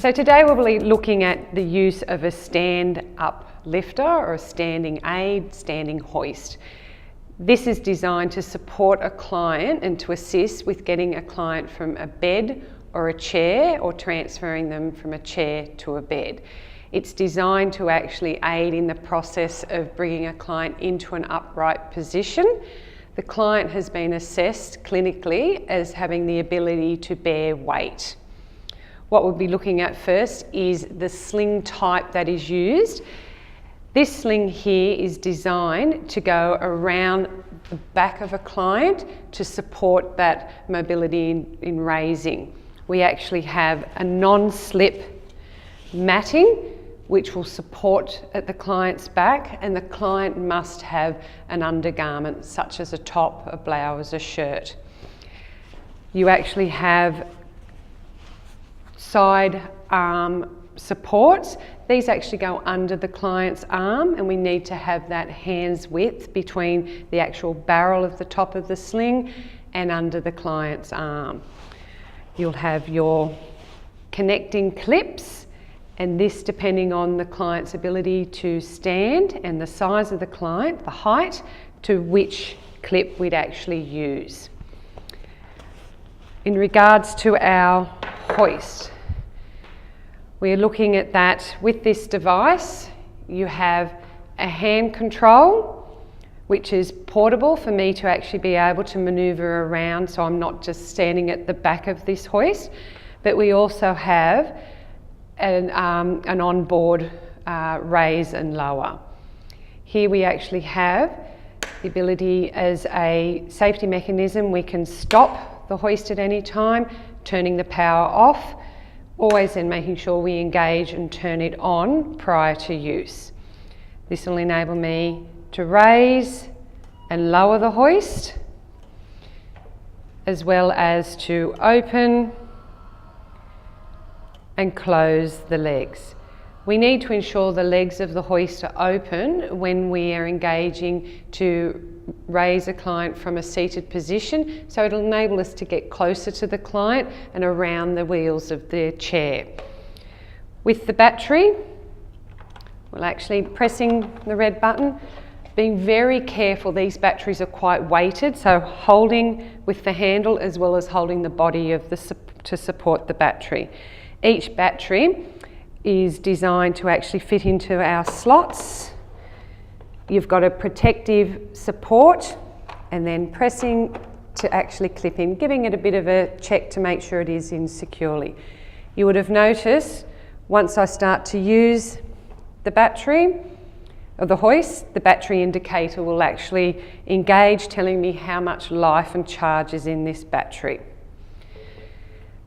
So today we'll be looking at the use of a stand-up lifter or a standing aid, standing hoist. This is designed to support a client and to assist with getting a client from a bed or a chair or transferring them from a chair to a bed. It's designed to actually aid in the process of bringing a client into an upright position. The client has been assessed clinically as having the ability to bear weight. What we'll be looking at first is the sling type that is used. This sling here is designed to go around the back of a client to support that mobility in raising. We actually have a non-slip matting which will support at the client's back, and the client must have an undergarment such as a top, a blouse, a shirt. You actually have side arm supports. These actually go under the client's arm, and we need to have that hand's width between the actual barrel of the top of the sling and under the client's arm. You'll have your connecting clips, and this depending on the client's ability to stand and the size of the client, the height to which clip we'd actually use. In regards to our hoist, we're looking at that with this device. You have a hand control, which is portable for me to actually be able to manoeuvre around, so I'm not just standing at the back of this hoist, but we also have an onboard raise and lower. Here we actually have the ability as a safety mechanism. We can stop the hoist at any time, turning the power off, always then making sure we engage and turn it on prior to use. This will enable me to raise and lower the hoist, as well as to open and close the legs. We need to ensure the legs of the hoist are open when we are engaging to raise a client from a seated position, so it'll enable us to get closer to the client and around the wheels of the chair. With the battery, we're actually pressing the red button, being very careful. These batteries are quite weighted, so holding with the handle as well as holding the body of to support the battery. Each battery is designed to actually fit into our slots. You've got a protective support and then pressing to actually clip in, giving it a bit of a check to make sure it is in securely. You would have noticed once I start to use the battery or the hoist, the battery indicator will actually engage, telling me how much life and charge is in this battery.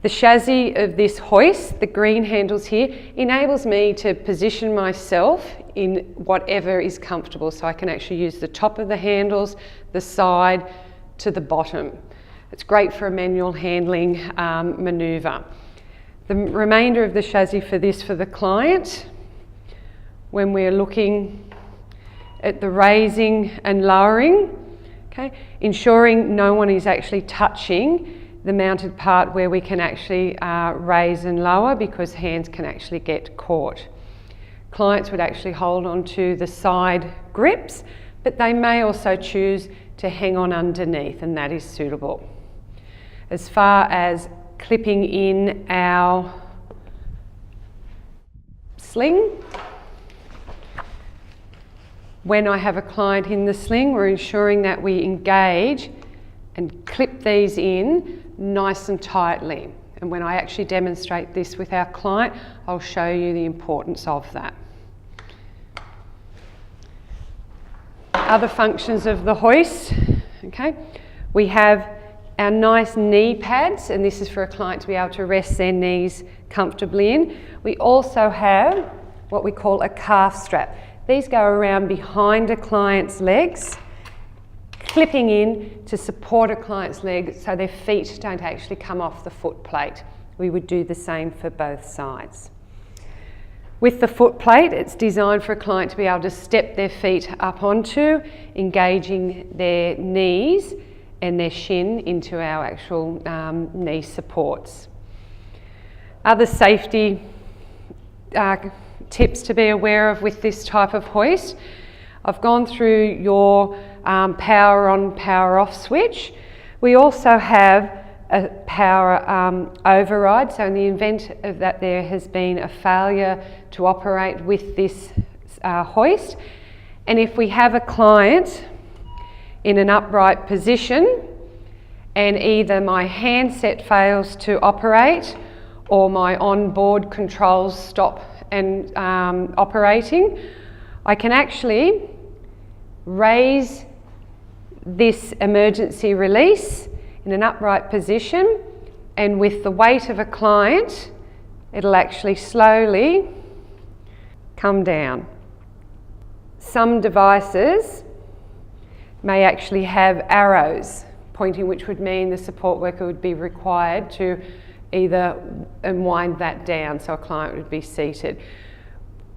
The chassis of this hoist, the green handles here, enables me to position myself in whatever is comfortable. So I can actually use the top of the handles, the side to the bottom. It's great for a manual handling manoeuvre. The remainder of the chassis for the client, when we're looking at the raising and lowering, okay, ensuring no one is actually touching the mounted part where we can actually raise and lower, because hands can actually get caught. Clients would actually hold onto the side grips, but they may also choose to hang on underneath, and that is suitable. As far as clipping in our sling, when I have a client in the sling, we're ensuring that we engage and clip these in nice and tightly. And when I actually demonstrate this with our client, I'll show you the importance of that. Other functions of the hoist, okay, we have our nice knee pads, and this is for a client to be able to rest their knees comfortably in. We also have what we call a calf strap. These go around behind a client's legs, clipping in to support a client's leg so their feet don't actually come off the foot plate. We would do the same for both sides. With the foot plate, it's designed for a client to be able to step their feet up onto, engaging their knees and their shin into our actual knee supports. Other safety tips to be aware of with this type of hoist. I've gone through your power on, power off switch. We also have a power override, so in the event of that there has been a failure to operate with this hoist, and if we have a client in an upright position and either my handset fails to operate or my onboard controls stop and operating, I can actually raise this emergency release in an upright position, and with the weight of a client it'll actually slowly come down. Some devices may actually have arrows pointing, which would mean the support worker would be required to either wind that down, so a client would be seated.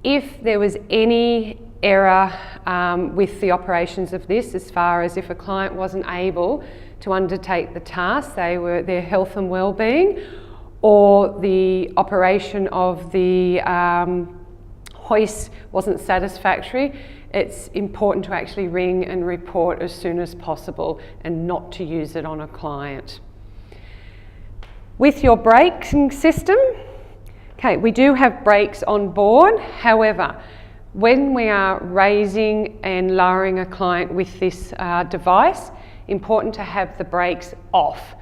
If there was any error with the operations of this, as far as if a client wasn't able to undertake the task, their health and well-being, or the operation of the hoist wasn't satisfactory, it's important to actually ring and report as soon as possible and not to use it on a client. With your braking system, okay, we do have brakes on board. However, when we are raising and lowering a client with this device, important to have the brakes off.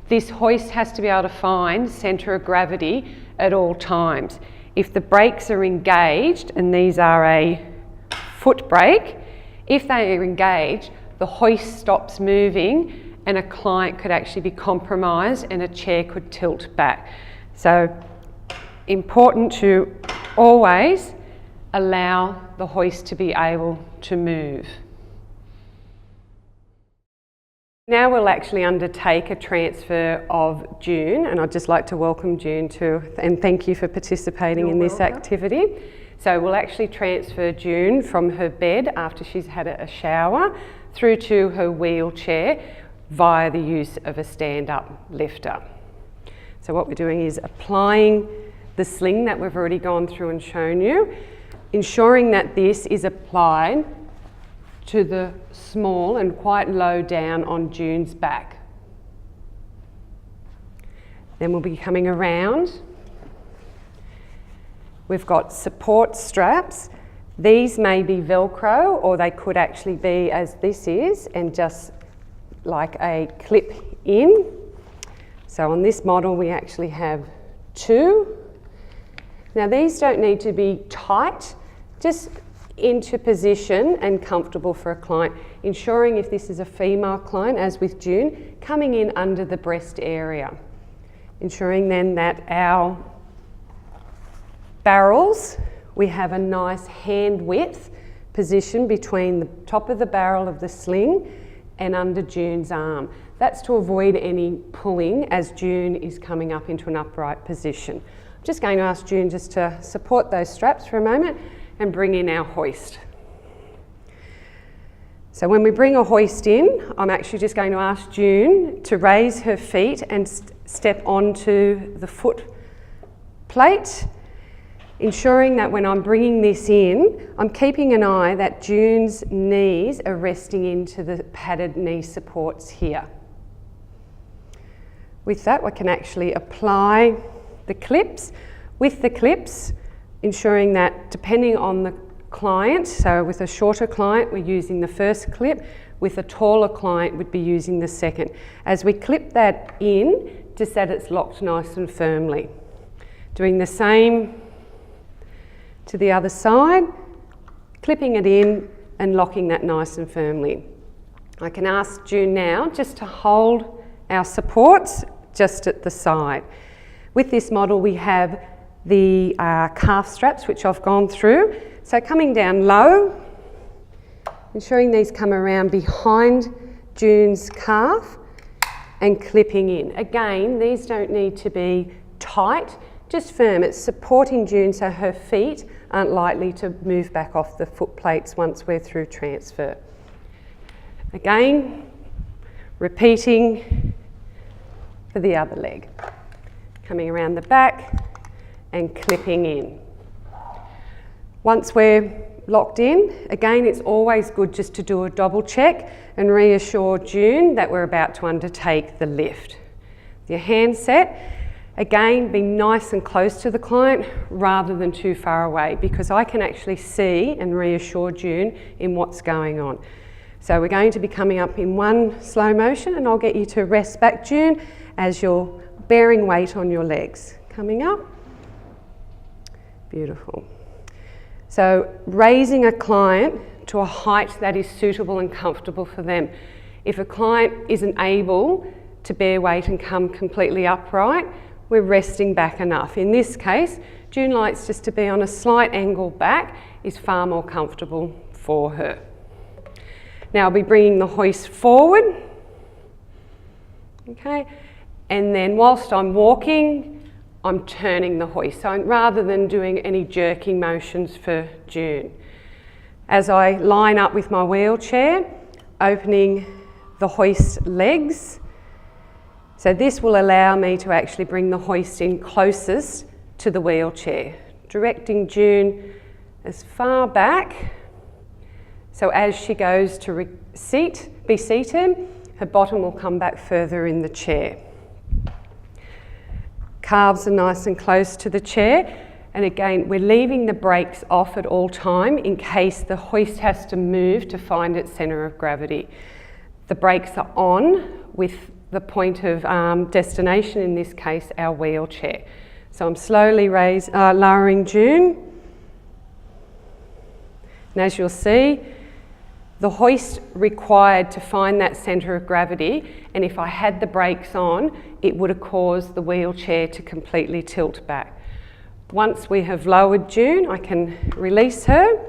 This hoist has to be able to find centre of gravity at all times. If the brakes are engaged, and these are a foot brake, if they are engaged, the hoist stops moving and a client could actually be compromised and a chair could tilt back. So important to always allow the hoist to be able to move. Now we'll actually undertake a transfer of June, and I'd just like to welcome June and thank you for participating in this activity. So we'll actually transfer June from her bed after she's had a shower through to her wheelchair via the use of a stand-up lifter. So what we're doing is applying the sling that we've already gone through and shown you, ensuring that this is applied to the small and quite low down on June's back. Then we'll be coming around. We've got support straps. These may be Velcro, or they could actually be as this is, and just like a clip in. So on this model we actually have two. Now these don't need to be tight, just into position and comfortable for a client, ensuring if this is a female client, as with June, coming in under the breast area. Ensuring then that our barrels, we have a nice hand width position between the top of the barrel of the sling and under June's arm. That's to avoid any pulling as June is coming up into an upright position. I'm just going to ask June just to support those straps for a moment and bring in our hoist. So when we bring a hoist in, I'm actually just going to ask June to raise her feet and step onto the foot plate, ensuring that when I'm bringing this in, I'm keeping an eye that June's knees are resting into the padded knee supports here. With that, we can actually apply the clips. With the clips, ensuring that depending on the client, so with a shorter client we're using the first clip, with a taller client we'd be using the second. As we clip that in, just that it's locked nice and firmly. Doing the same to the other side, clipping it in and locking that nice and firmly. I can ask June now just to hold our supports just at the side. With this model we have the calf straps, which I've gone through. So coming down low, ensuring these come around behind June's calf and clipping in. Again, these don't need to be tight, just firm. It's supporting June so her feet aren't likely to move back off the foot plates once we're through transfer. Again, repeating for the other leg. Coming around the back and clipping in. Once we're locked in, again, it's always good just to do a double check and reassure June that we're about to undertake the lift. Your handset, again, be nice and close to the client rather than too far away, because I can actually see and reassure June in what's going on. So we're going to be coming up in one slow motion, and I'll get you to rest back, June, as you're bearing weight on your legs. Coming up. Beautiful. So raising a client to a height that is suitable and comfortable for them. If a client isn't able to bear weight and come completely upright, we're resting back enough. In this case, June likes just to be on a slight angle back, is far more comfortable for her. Now I'll be bringing the hoist forward. Okay, and then whilst I'm walking, I'm turning the hoist, so rather than doing any jerking motions for June. As I line up with my wheelchair, opening the hoist legs, so this will allow me to actually bring the hoist in closest to the wheelchair, directing June as far back, so as she goes to be seated, her bottom will come back further in the chair. Calves are nice and close to the chair, and again we're leaving the brakes off at all time in case the hoist has to move to find its centre of gravity. The brakes are on with the point of destination, in this case our wheelchair. So I'm slowly lowering June, and as you'll see, the hoist required to find that centre of gravity, and if I had the brakes on, it would have caused the wheelchair to completely tilt back. Once we have lowered June, I can release her,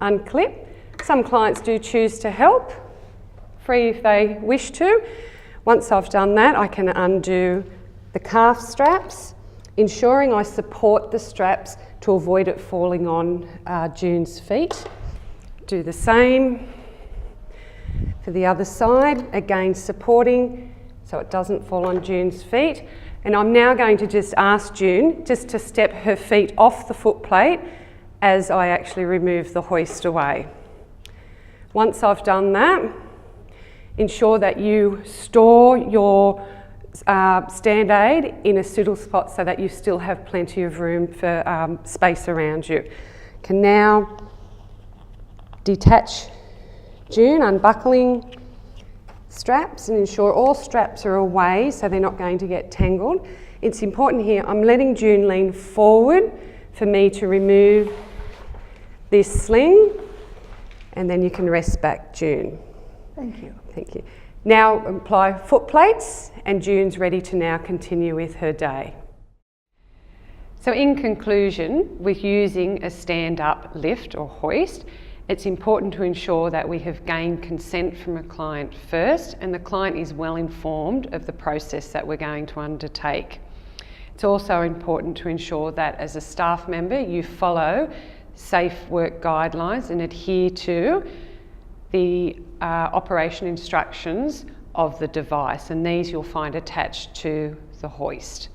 unclip. Some clients do choose to help, free if they wish to. Once I've done that, I can undo the calf straps, ensuring I support the straps to avoid it falling on June's feet. Do the same for the other side, again supporting so it doesn't fall on June's feet. And I'm now going to just ask June just to step her feet off the foot plate as I actually remove the hoist away. Once I've done that, ensure that you store your stand aid in a suitable spot so that you still have plenty of room for space around you. Can now detach June, unbuckling straps, and ensure all straps are away so they're not going to get tangled. It's important here, I'm letting June lean forward for me to remove this sling, and then you can rest back, June. Thank you. Thank you. Now apply foot plates, and June's ready to now continue with her day. So in conclusion, with using a stand-up lift or hoist, it's important to ensure that we have gained consent from a client first, and the client is well informed of the process that we're going to undertake. It's also important to ensure that as a staff member you follow safe work guidelines and adhere to the operation instructions of the device, and these you'll find attached to the hoist.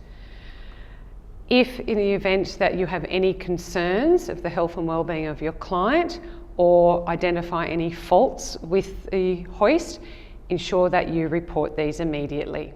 If in the event that you have any concerns of the health and wellbeing of your client, or identify any faults with the hoist, ensure that you report these immediately.